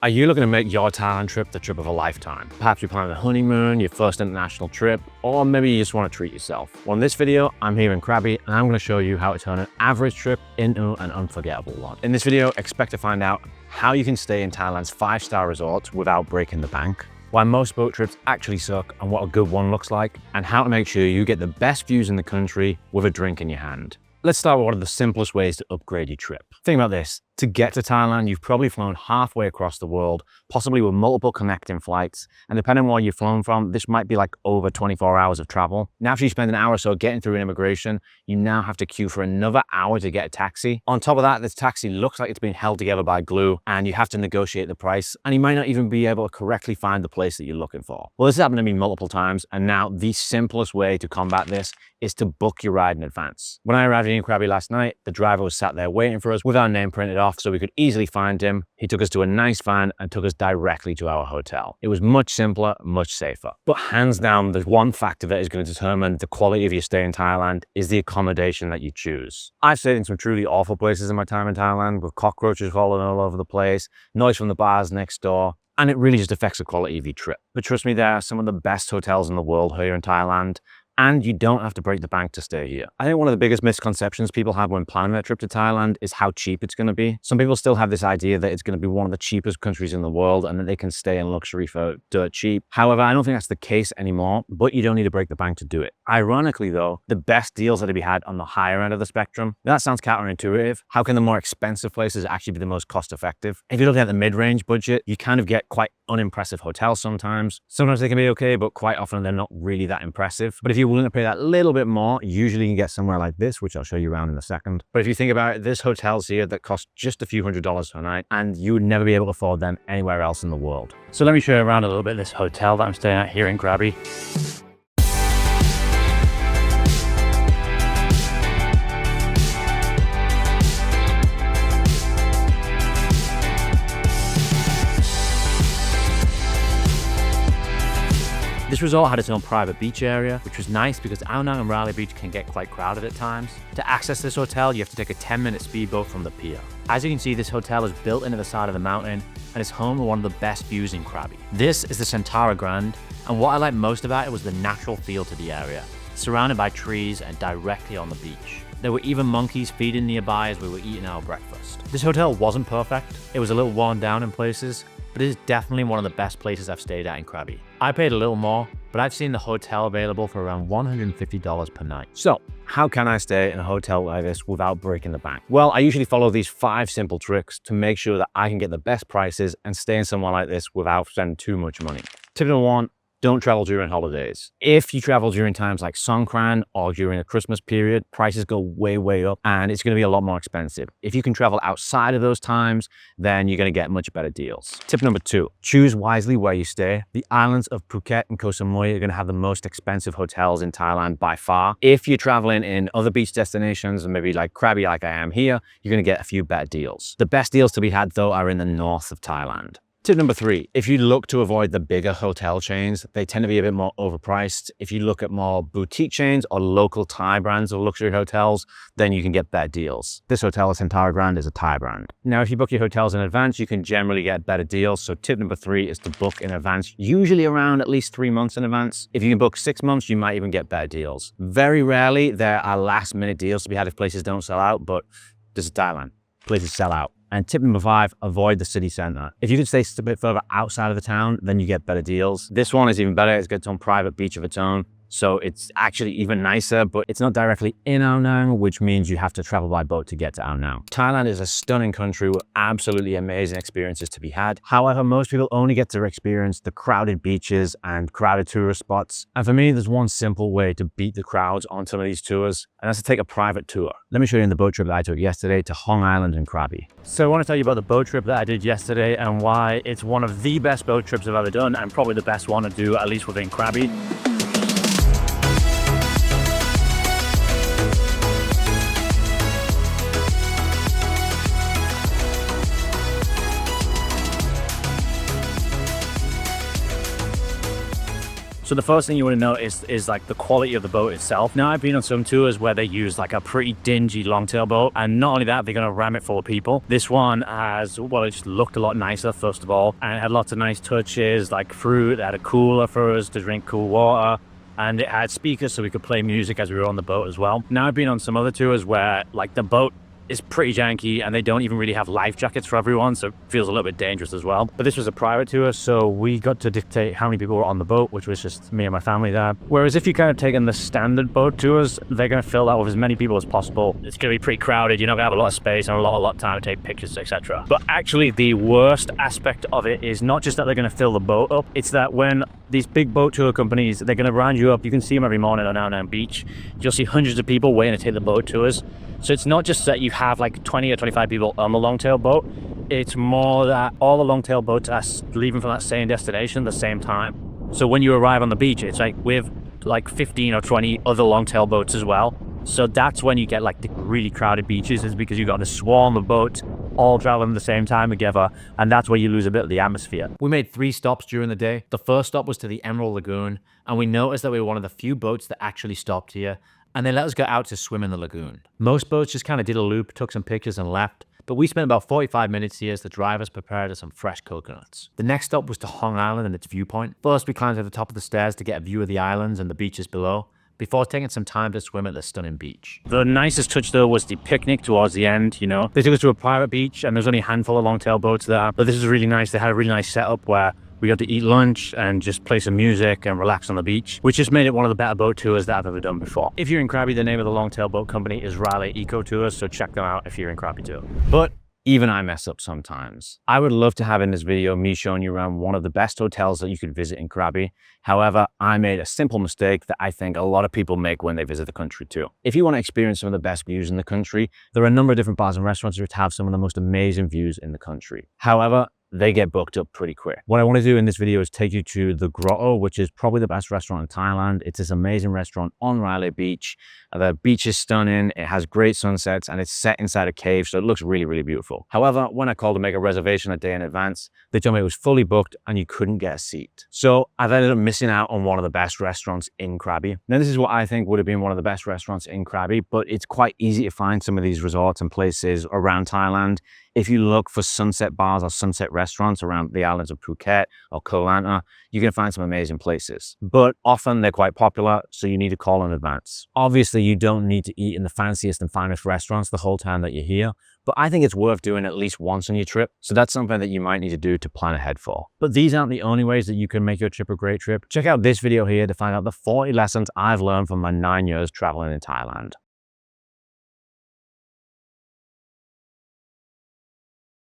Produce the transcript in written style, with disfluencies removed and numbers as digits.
Are you looking to make your Thailand trip the trip of a lifetime? Perhaps you're planning a honeymoon, your first international trip, or maybe you just want to treat yourself. Well, in this video, I'm here in Krabi, and I'm going to show you how to turn an average trip into an unforgettable one. In this video, expect to find out how you can stay in Thailand's 5-star resorts without breaking the bank, why most boat trips actually suck and what a good one looks like, and how to make sure you get the best views in the country with a drink in your hand. Let's start with one of the simplest ways to upgrade your trip. Think about this. To get to Thailand, you've probably flown halfway across the world, possibly with multiple connecting flights. And depending on where you've flown from, this might be like over 24 hours of travel. Now, after you spend an hour or so getting through an immigration, you now have to queue for another hour to get a taxi. On top of that, this taxi looks like it's been held together by glue, and you have to negotiate the price, and you might not even be able to correctly find the place that you're looking for. Well, this has happened to me multiple times, and now the simplest way to combat this is to book your ride in advance. When I arrived in Krabi last night, the driver was sat there waiting for us with our name printed off so we could easily find him. He took us to a nice van and took us directly to our hotel. It was much simpler, much safer. But hands down, the one factor that is going to determine the quality of your stay in Thailand is the accommodation that you choose. I've stayed in some truly awful places in my time in Thailand, with cockroaches crawling all over the place, noise from the bars next door, and it really just affects the quality of your trip. But trust me, there are some of the best hotels in the world here in Thailand, and you don't have to break the bank to stay here. I think one of the biggest misconceptions people have when planning their trip to Thailand is how cheap it's going to be. Some people still have this idea that it's going to be one of the cheapest countries in the world and that they can stay in luxury for dirt cheap. However, I don't think that's the case anymore, but you don't need to break the bank to do it. Ironically though, the best deals are to be had on the higher end of the spectrum. That sounds counterintuitive. How can the more expensive places actually be the most cost effective? If you're looking at the mid-range budget, you kind of get quite unimpressive hotels sometimes. Sometimes they can be okay, but quite often they're not really that impressive. But if you're willing to pay that little bit more, usually you can get somewhere like this, which I'll show you around in a second. But if you think about it, there's hotels here that cost just a few $100s per night, and you would never be able to afford them anywhere else in the world. So let me show you around a little bit this hotel that I'm staying at here in Krabi. This resort had its own private beach area, which was nice because Ao Nang and Raleigh Beach can get quite crowded at times. To access this hotel, you have to take a 10-minute speedboat from the pier. As you can see, this hotel is built into the side of the mountain and is home to one of the best views in Krabi. This is the Centara Grand, and what I liked most about it was the natural feel to the area, surrounded by trees and directly on the beach. There were even monkeys feeding nearby as we were eating our breakfast. This hotel wasn't perfect. It was a little worn down in places, but it is definitely one of the best places I've stayed at in Krabi. I paid a little more, but I've seen the hotel available for around $150 per night. So, how can I stay in a hotel like this without breaking the bank? Well, I usually follow these 5 simple tricks to make sure that I can get the best prices and stay in somewhere like this without spending too much money. Tip number 1. Don't travel during holidays. If you travel during times like Songkran or during the Christmas period, prices go way up and it's going to be a lot more expensive. If you can travel outside of those times, then you're going to get much better deals. Tip number 2, choose wisely where you stay. The islands of Phuket and Koh Samui are going to have the most expensive hotels in Thailand by far. If you're traveling in other beach destinations, and maybe like Krabi like I am here, you're going to get a few better deals. The best deals to be had though are in the north of Thailand. Tip number 3, if you look to avoid the bigger hotel chains, they tend to be a bit more overpriced. If you look at more boutique chains or local Thai brands of luxury hotels, then you can get better deals. This hotel, Centara Grand, is a Thai brand. Now, if you book your hotels in advance, you can generally get better deals. So tip number 3 is to book in advance, usually around at least 3 months in advance. If you can book 6 months, you might even get better deals. Very rarely, there are last minute deals to be had if places don't sell out, but this is Thailand. Places sell out. And tip number 5, avoid the city center. If you can stay a bit further outside of the town, then you get better deals. This one is even better. It's got its own private beach of its own. So it's actually even nicer, but it's not directly in Ao Nang, which means you have to travel by boat to get to Ao Nang. Thailand is a stunning country with absolutely amazing experiences to be had. However, most people only get to experience the crowded beaches and crowded tourist spots. And for me, there's one simple way to beat the crowds on some of these tours, and that's to take a private tour. Let me show you in the boat trip that I took yesterday to Hong Island in Krabi. So I want to tell you about the boat trip that I did yesterday and why it's one of the best boat trips I've ever done, and probably the best one to do, at least within Krabi. So the first thing you want to notice is like the quality of the boat itself. Now, I've been on some tours where they use like a pretty dingy longtail boat, and not only that, they're going to ram it full of people. This one has, well, it just looked a lot nicer, first of all, and it had lots of nice touches like fruit. It had a cooler for us to drink cool water, and it had speakers so we could play music as we were on the boat as well. Now, I've been on some other tours where like the boat is pretty janky and they don't even really have life jackets for everyone, so it feels a little bit dangerous as well. But this was a private tour, so we got to dictate how many people were on the boat, which was just me and my family there. Whereas if you kind of taken the standard boat tours, they're going to fill that with as many people as possible. It's going to be pretty crowded. You're not going to have a lot of space and a lot of time to take pictures, etc. But actually, the worst aspect of it is not just that they're going to fill the boat up, it's that when these big boat tour companies, they're going to round you up. You can see them every morning on Ao Nang Beach. You'll see hundreds of people waiting to take the boat tours. So it's not just that you have like 20 or 25 people on the longtail boat. It's more that all the longtail boats are leaving from that same destination at the same time. So when you arrive on the beach, it's like with like 15 or 20 other longtail boats as well. So that's when you get like the really crowded beaches, is because you've got a swarm of boats all traveling at the same time together, and that's where you lose a bit of the atmosphere. We made 3 stops during the day. The first stop was to the Emerald Lagoon, and we noticed that we were one of the few boats that actually stopped here, and they let us go out to swim in the lagoon. Most boats just kind of did a loop, took some pictures and left, but we spent about 45 minutes here as the drivers prepared us some fresh coconuts. The next stop was to Hong Island and its viewpoint. First, we climbed to the top of the stairs to get a view of the islands and the beaches below, before taking some time to swim at the stunning beach. The nicest touch though was the picnic towards the end, you know. They took us to a private beach and there's only a handful of longtail boats there, but this was really nice. They had a really nice setup where we got to eat lunch and just play some music and relax on the beach, which just made it one of the better boat tours that I've ever done before. If you're in Krabi, the name of the longtail boat company is Raleigh Eco Tours, so check them out if you're in Krabi too. But even I mess up sometimes. I would love to have in this video me showing you around one of the best hotels that you could visit in Krabi. However, I made a simple mistake that I think a lot of people make when they visit the country too. If you want to experience some of the best views in the country, there are a number of different bars and restaurants that have some of the most amazing views in the country. However, they get booked up pretty quick. What I want to do in this video is take you to the Grotto, which is probably the best restaurant in Thailand. It's this amazing restaurant on Raleigh Beach. The beach is stunning, it has great sunsets, and it's set inside a cave, so it looks really, really beautiful. However, when I called to make a reservation a day in advance, they told me it was fully booked and you couldn't get a seat. So I've ended up missing out on one of the best restaurants in Krabi. Now, this is what I think would have been one of the best restaurants in Krabi, but it's quite easy to find some of these resorts and places around Thailand. If you look for sunset bars or sunset restaurants around the islands of Phuket or Koh Lanta, you can find some amazing places. But often they're quite popular, so you need to call in advance. Obviously, you don't need to eat in the fanciest and finest restaurants the whole time that you're here, but I think it's worth doing at least once on your trip. So that's something that you might need to do to plan ahead for. But these aren't the only ways that you can make your trip a great trip. Check out this video here to find out the 40 lessons I've learned from my 9 years traveling in Thailand.